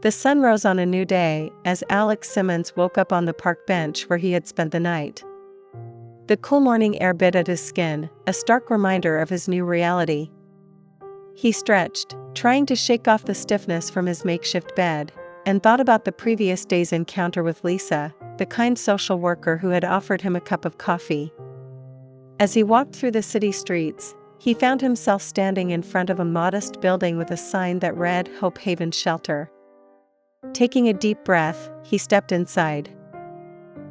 The sun rose on a new day as Alex Simmons woke up on the park bench where he had spent the night. The cool morning air bit at his skin, a stark reminder of his new reality. He stretched, trying to shake off the stiffness from his makeshift bed, and thought about the previous day's encounter with Lisa, the kind social worker who had offered him a cup of coffee. As he walked through the city streets, he found himself standing in front of a modest building with a sign that read Hope Haven Shelter. Taking a deep breath, he stepped inside.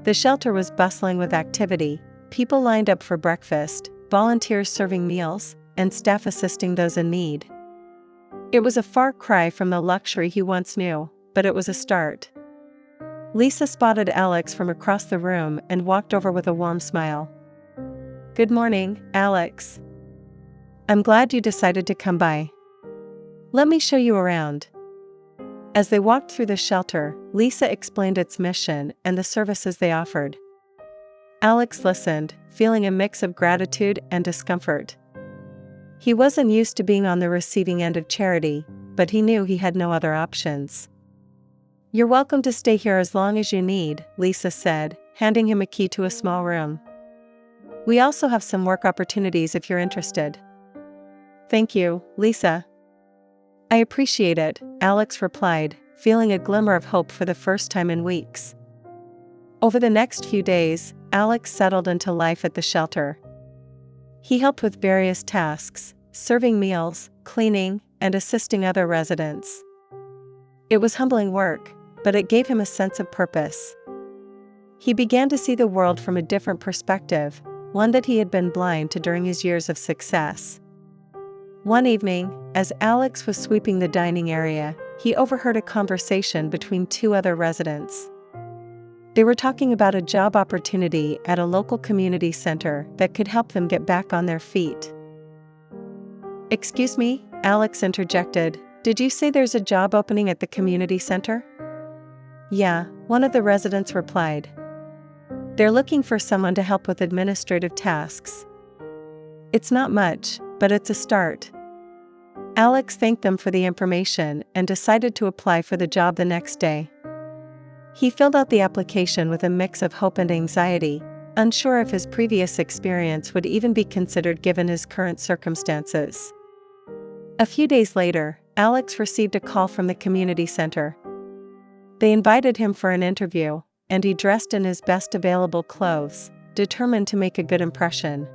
The shelter was bustling with activity, people lined up for breakfast, volunteers serving meals, and staff assisting those in need. It was a far cry from the luxury he once knew, but it was a start. Lisa spotted Alex from across the room and walked over with a warm smile. "Good morning, Alex. I'm glad you decided to come by. Let me show you around." As they walked through the shelter, Lisa explained its mission and the services they offered. Alex listened, feeling a mix of gratitude and discomfort. He wasn't used to being on the receiving end of charity, but he knew he had no other options. "You're welcome to stay here as long as you need," Lisa said, handing him a key to a small room. "We also have some work opportunities if you're interested." "Thank you, Lisa." "I appreciate it," Alex replied, feeling a glimmer of hope for the first time in weeks. Over the next few days, Alex settled into life at the shelter. He helped with various tasks, serving meals, cleaning, and assisting other residents. It was humbling work, but it gave him a sense of purpose. He began to see the world from a different perspective, one that he had been blind to during his years of success. One evening, as Alex was sweeping the dining area, he overheard a conversation between two other residents. They were talking about a job opportunity at a local community center that could help them get back on their feet. "Excuse me," Alex interjected, "did you say there's a job opening at the community center?" "Yeah," one of the residents replied. "They're looking for someone to help with administrative tasks. It's not much, but it's a start." Alex thanked them for the information and decided to apply for the job the next day. He filled out the application with a mix of hope and anxiety, unsure if his previous experience would even be considered given his current circumstances. A few days later, Alex received a call from the community center. They invited him for an interview, and he dressed in his best available clothes, determined to make a good impression.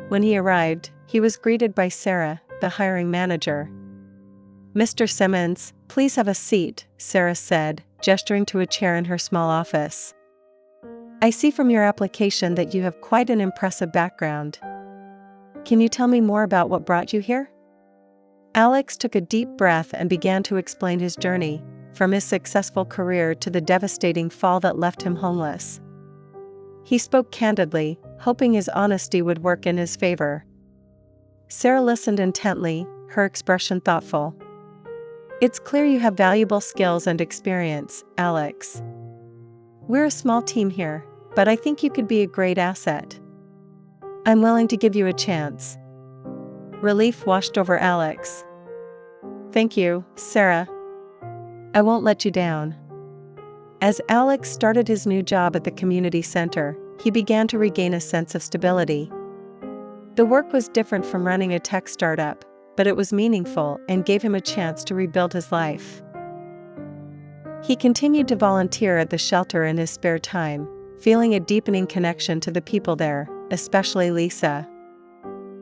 When he arrived, he was greeted by Sarah, the hiring manager. "Mr. Simmons, please have a seat," Sarah said, gesturing to a chair in her small office. "I see from your application that you have quite an impressive background. Can you tell me more about what brought you here?" Alex took a deep breath and began to explain his journey, from his successful career to the devastating fall that left him homeless. He spoke candidly, hoping his honesty would work in his favor. Sarah listened intently, her expression thoughtful. "It's clear you have valuable skills and experience, Alex. We're a small team here, but I think you could be a great asset. I'm willing to give you a chance." Relief washed over Alex. "Thank you, Sarah. I won't let you down." As Alex started his new job at the community center, he began to regain a sense of stability. The work was different from running a tech startup, but it was meaningful and gave him a chance to rebuild his life. He continued to volunteer at the shelter in his spare time, feeling a deepening connection to the people there, especially Lisa.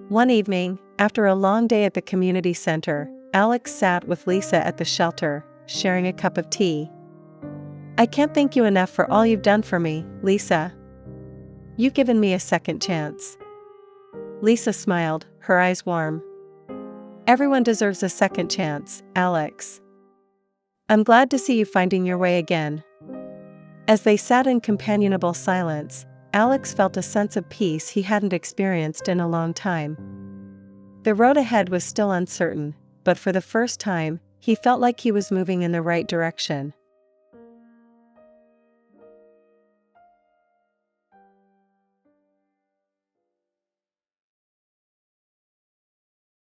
One evening, after a long day at the community center, Alex sat with Lisa at the shelter, sharing a cup of tea. "I can't thank you enough for all you've done for me, Lisa. You've given me a second chance." Lisa smiled, her eyes warm. "Everyone deserves a second chance, Alex. I'm glad to see you finding your way again." As they sat in companionable silence, Alex felt a sense of peace he hadn't experienced in a long time. The road ahead was still uncertain, but for the first time, he felt like he was moving in the right direction.